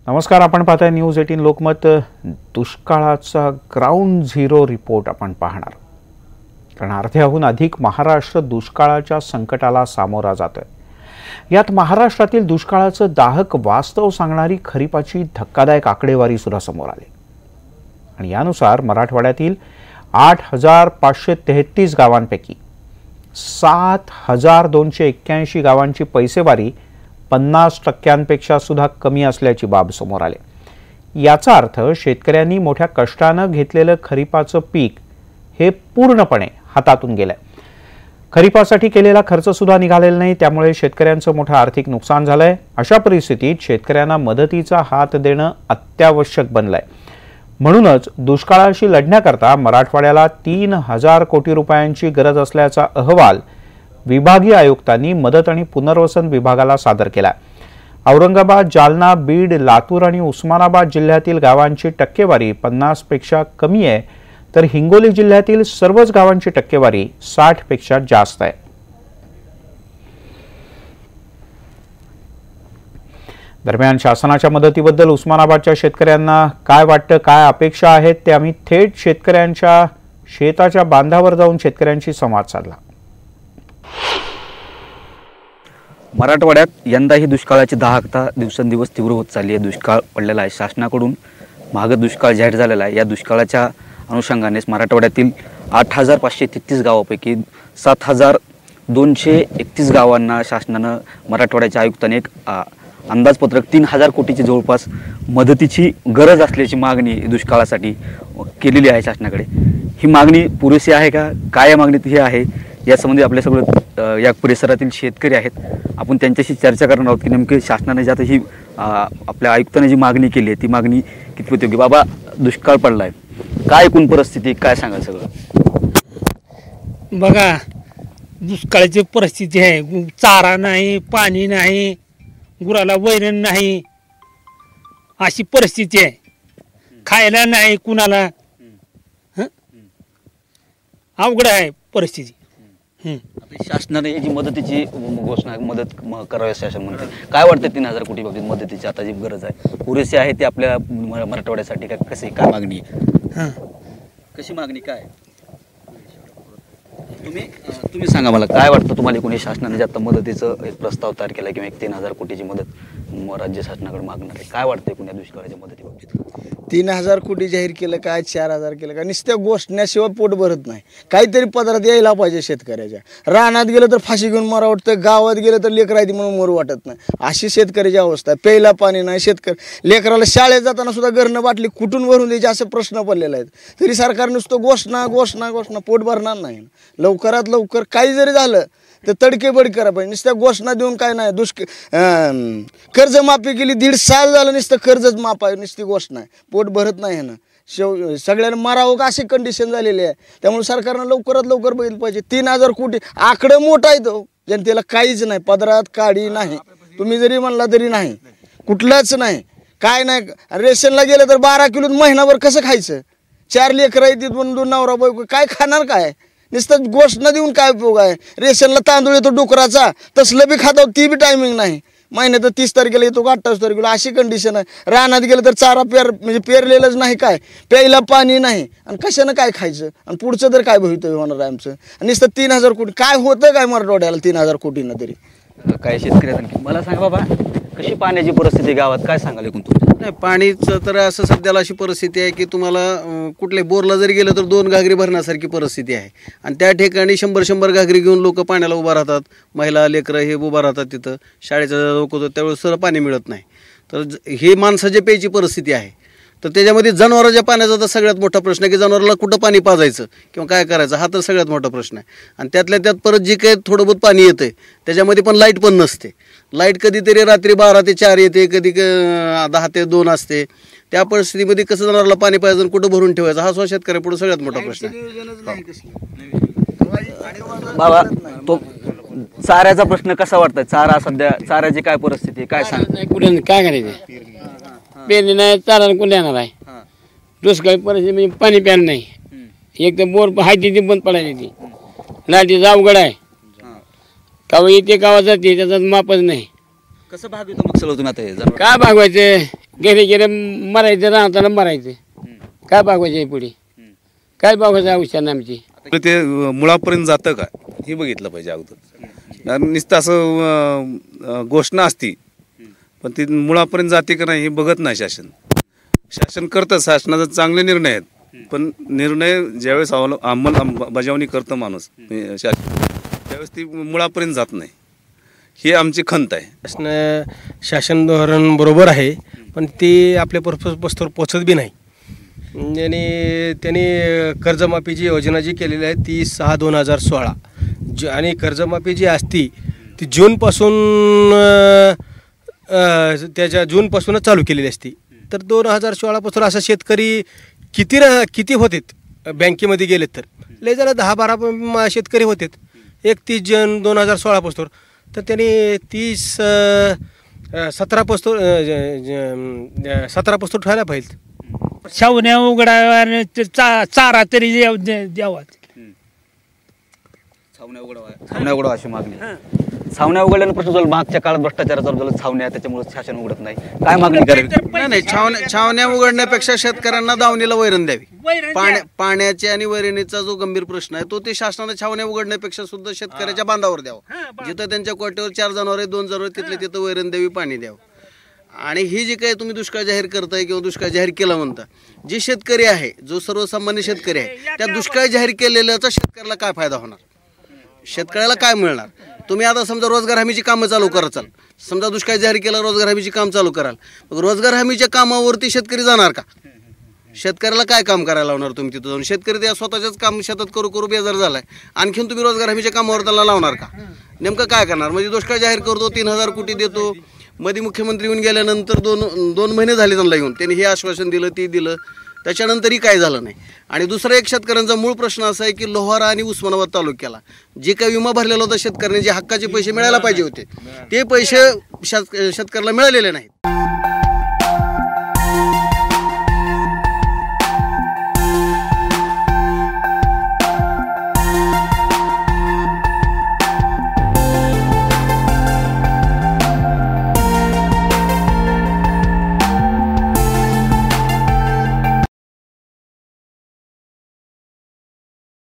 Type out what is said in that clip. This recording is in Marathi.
नमस्कार, आपण पाहताय न्यूज 18 लोकमत. दुष्काळाचा ग्राउंड झिरो रिपोर्ट आपण पाहणार, कारण अर्ध्याहून अधिक महाराष्ट्र दुष्काळाच्या संकटाला सामोरा जातोय. यात महाराष्ट्रातील दुष्काळाचं दाहक वास्तव सांगणारी खरीपाची धक्कादायक आकडेवारी सुद्धा समोर आली. आणि यानुसार मराठवाड्यातील 8,533 गावांपैकी 7,281 गावांची पैसेवारी 50% सुद्धा कमी असल्याची बाब समोर आली. याचा अर्थ शेतकऱ्यांनी मोठ्या कष्टानं घेतलेलं खरीपाचं पीक हे पूर्णपणे हातातून गेलंय. खरीपासाठी केलेला खर्च सुद्धा निघालेला नाही, त्यामुळे शेतकऱ्यांचं मोठं आर्थिक नुकसान झालंय. अशा परिस्थितीत शेतकऱ्यांना मदतीचा हात देणं अत्यावश्यक बनलंय. म्हणूनच दुष्काळाशी लढण्याकरता मराठवाड्याला 3,000 कोटी रुपयांची गरज असल्याचा अहवाल विभागीय आयुक्तांनी मदत आणि पुनर्वसन विभागाला सादर केला. औरंगाबाद, जालना, बीड, लातूर आणि उस्मानाबाद जिल्ह्यातील गावांची टक्केवारी 50% कमी आहे, तर हिंगोली जिल्ह्यातील सर्वच गावांची टक्केवारी 60% जास्त आहे. दरम्यान शासनाच्या मदतीबद्दल उस्मानाबादच्या शेतकऱ्यांना काय वाटतं, काय अपेक्षा आहेत, ते आम्ही थेट शेतकऱ्यांच्या शेताच्या बांधावर जाऊन शेतकऱ्यांशी संवाद साधला. मराठवाड्यात यंदाही दुष्काळाची दाहकता दिवसेंदिवस तीव्र होत चालली आहे. दुष्काळ पडलेला आहे, शासनाकडून महागत दुष्काळ जाहीर झालेला आहे. या दुष्काळाच्या अनुषंगानेच मराठवाड्यातील 8,533 गावापैकी 7,231 गावांना शासनानं मराठवाड्याच्या आयुक्तांनी एक अंदाजपत्रक 3,000 कोटीची जवळपास मदतीची गरज असल्याची मागणी दुष्काळासाठी केलेली आहे शासनाकडे. ही मागणी पुरेशी आहे का, काय या मागणीत हे आहे, यासंबंधी आपल्या सगळं या परिसरातील शेतकरी आहेत. आपण त्यांच्याशी चर्चा करणार आहोत की नेमके शासनाने ज्यात ही आपल्या आयुक्तांनी जी मागणी केली आहे ती मागणी कितपत योग्य. बाबा, दुष्काळ पडला आहे, काय एकूण परिस्थिती, काय सांगाल सगळं? बघा, दुष्काळाची परिस्थिती आहे. चारा नाही, पाणी नाही, गुराला वैरण नाही, अशी परिस्थिती आहे. खायला नाही कुणाला, अवघड आहे परिस्थिती. शासनाने जी मदतीची घोषणा मदत करावी शासन म्हणते, काय वाटतं 3,000 कोटी बाबतीत मदतीची आता जी गरज आहे पुरेशी आहे ते आपल्या मराठवाड्यासाठी? काय कशी काय मागणी आहे, कशी मागणी काय? तुम्ही सांगा मला, काय वाटतं तुम्हाला? कोणी शासनाने जे आता मदतीचं एक प्रस्ताव तयार केला किंवा एक 3,000 कोटीची मदत राज्य शासनाकडे मागणार आहे, काय वाटतंय कोणी दुष्काळाच्या मदतीबाबतीत? 3,000 कोटी जाहीर केलं काय, 4,000 केलं काय, नुसत्या घोषण्याशिवाय पोट भरत नाही. काहीतरी पदरात यायला पाहिजे शेतकऱ्याच्या. रानात गेलं तर फाशी घेऊन मरा वाटतं, गावात गेलं तर लेकरायती म्हणून मरू वाटत नाही. अशी शेतकऱ्याची अवस्था आहे. प्यायला पाणी नाही. लेकराला शाळेत जाताना सुद्धा घरनं बाटली कुठून भरून द्यायची असं प्रश्न पडलेला आहेत. तरी सरकार नुसतं घोषणा घोषणा घोषणा, पोट भरणार नाही. लवकरात लवकर काही जरी झालं तर तडकेबडी करा पाहिजे. नुसत्या घोषणा देऊन काय नाही. कर्जमाफी केली, 1.5 साल झालं, नुसतं कर्जच माफ आहे, नुसती घोषणा आहे. पोट भरत नाही ना. सगळ्यांना मारावं का अशी कंडिशन झालेली आहे. त्यामुळे सरकारनं लवकरात लवकर बघितलं पाहिजे. 3,000 कोटी आकडं मोठा आहे तो, जनतेला काहीच नाही, पदरात काडी नाही. तुम्ही जरी म्हणला तरी नाही, कुठलाच नाही, काय नाही. रेशनला गेलं तर 12 किलो महिनाभर कसं खायचं? 4 लेकरं आहेत, 2 नवरा बायको, काय खाणार? काय नुसतं घोषणा देऊन काय उपयोग आहे? रेशनला तांदूळ येतो डुकराचा, तसलं बी खातो, ती बी टायमिंग नाही. महिन्यात 30 तारखेला येतो का 28 तारखेला, अशी कंडिशन आहे. रानात गेलं तर चारा म्हणजे पेरलेलंच नाही, काय प्यायला पाणी नाही, आणि कशानं काय खायचं? आणि पुढचं तर काय भवितव्य होणार आहे आमचं? आणि नुसतं 3,000 कोटी काय होतं काय मराठवाड्याला 3,000 कोटींना तरी? काय शेतकरी मला सांगा बाबा, कशी पाण्याची परिस्थिती गावात, काय सांगाल एकूण तुमचं? नाही, पाणीचं तर असं सध्याला अशी परिस्थिती आहे की तुम्हाला कुठल्या बोरला जरी गेलं तर 2 घागरी भरण्यासारखी परिस्थिती आहे. आणि त्या ठिकाणी 100 घागरी घेऊन लोक पाण्याला उभा राहतात. महिला लेकरं हे उभा राहतात तिथं. शाळेचा लोक होतं त्यावेळेस सरळ पाणी मिळत नाही. तर हे माणसाची प्यायची परिस्थिती आहे. तर त्याच्यामध्ये जनावरांच्या पाण्याचा तर सगळ्यात मोठा प्रश्न आहे की जनावराला कुठं पाणी पाजायचं किंवा काय करायचं, हा तर सगळ्यात मोठा प्रश्न आहे. आणि त्यातल्या त्यात परत जे काही थोडं बहुत पाणी येतं त्याच्यामध्ये पण लाईट पण नसते. लाईट कधीतरी रात्री 12 ते 4 येते, कधी 10 ते 2 असते. त्या परिस्थितीमध्ये कसं जनावराला पाणी पाहिजे, कुठं भरून ठेवायचं, हा स्वतः शेतकऱ्यापुढे सगळ्यात मोठा प्रश्न आहे. बाबा, तो चाऱ्याचा प्रश्न कसा वाटतंय? चारा सध्या चाऱ्याची काय परिस्थिती, काय सांग? कुठे काय करायचं? पेरणी नाही, चारा कुठे येणार आहे? दुष्काळी परिस्थिती म्हणजे पाणी प्यायला नाही. एक तर बोर आहे ती बंद पडायची, ती लाईटीचा अवघड आहे. गावा येते गावात जाते, त्याचा मापच नाही. कसं भागवतो मग सगळं तुम्ही आता? काय भागवायचं? गेले गेले मरायचं राहताना मरायचं. काय बघायचं आहे पुढे, काय बघायचं औषध आमची. ते मुळापर्यंत जातं का हे बघितलं पाहिजे अगोदर. नुसतं असं घोषणा असती पण ती मुळापर्यंत जाते का नाही हे बघत नाही शासन. शासन करतं, शासनाचे चांगले निर्णय आहेत, पण निर्णय ज्यावेळेस अंमलबजावणी करतं माणूस शासन, त्यावेळेस ती मुळापर्यंत जात नाही. ही आमची खंत आहे. शासन धोरण बरोबर आहे पण ते आपल्या पस्तोर पोचत बी नाही. आणि त्यांनी कर्जमाफीची योजना जी केलेली आहे ती 6/2016 आणि कर्जमाफी जी असती ती जूनपासून त्याच्या जूनपासूनच चालू केलेली असती. तर 2016 असा शेतकरी किती होतेत बँकेमध्ये गेलेत तर लय झालं 10-12 शेतकरी होतेत 31 जून 2016 तर त्यांनी 17 ठेवायला पाहिजे. छावण्या उघडाव्या चारा तरी द्यावा. छावण्या उघडावा अशी मागणी. छावण्या उघडल्यानं प्रश्न झाला. मागच्या काळात भ्रष्टाचार चालू झाला, छावण्या, त्याच्यामुळे शासन उघडत नाही. काय मागणी करावी? नाही, छावण्या उघडण्यापेक्षा शेतकऱ्यांना दावणीला वैरण द्यावी. पाण्याच्या आणि वैरणीचा जो गंभीर प्रश्न आहे तो ते शासनाने छावण्या उघडण्यापेक्षा सुद्धा शेतकऱ्याच्या बांधावर द्यावा. जिथं त्यांच्या कोट्यावर 4 जनावर 2 जनावर तिथले तिथं वैरण द्यावी, पाणी द्यावं. आणि ही जी काही तुम्ही दुष्काळ जाहीर करताय किंवा दुष्काळ जाहीर केला म्हणता, जे शेतकरी आहे, जो सर्वसामान्य शेतकरी आहे, त्या दुष्काळ जाहीर केलेल्याचा शेतकऱ्याला काय फायदा होणार, शेतकऱ्याला काय मिळणार? तुम्ही आता समजा रोजगार हमीची कामं चालू कराल, समजा दुष्काळ जाहीर केला, रोजगार हमीची काम चालू कराल, मग रोजगार हमीच्या कामावरती शेतकरी जाणार का? शेतकऱ्याला काय काम करायला लावणार तुम्ही तिथं जाऊन? शेतकरी त्या स्वतःच्याच काम शेतात करू करू बेजार झालाय, आणखीन तुम्ही रोजगार हमीच्या कामावर त्याला लावणार का? नेमकं काय करणार? म्हणजे दुष्काळ जाहीर करतो, 3000 कोटी देतो, मध्ये मुख्यमंत्री येऊन गेल्यानंतर दोन महिने झाले त्यांना येऊन, त्यांनी हे आश्वासन दिलं, ते दिलं, त्याच्यानंतरही काय झालं नाही. आणि दुसरा एक शेतकऱ्यांचा मूळ प्रश्न असा आहे की लोहारा आणि उस्मानाबाद तालुक्याला जे काही विमा भरलेला होता शेतकऱ्यांनी, जे हक्काचे पैसे मिळायला पाहिजे होते ते पैसे शेतकऱ्याला मिळालेले नाहीत.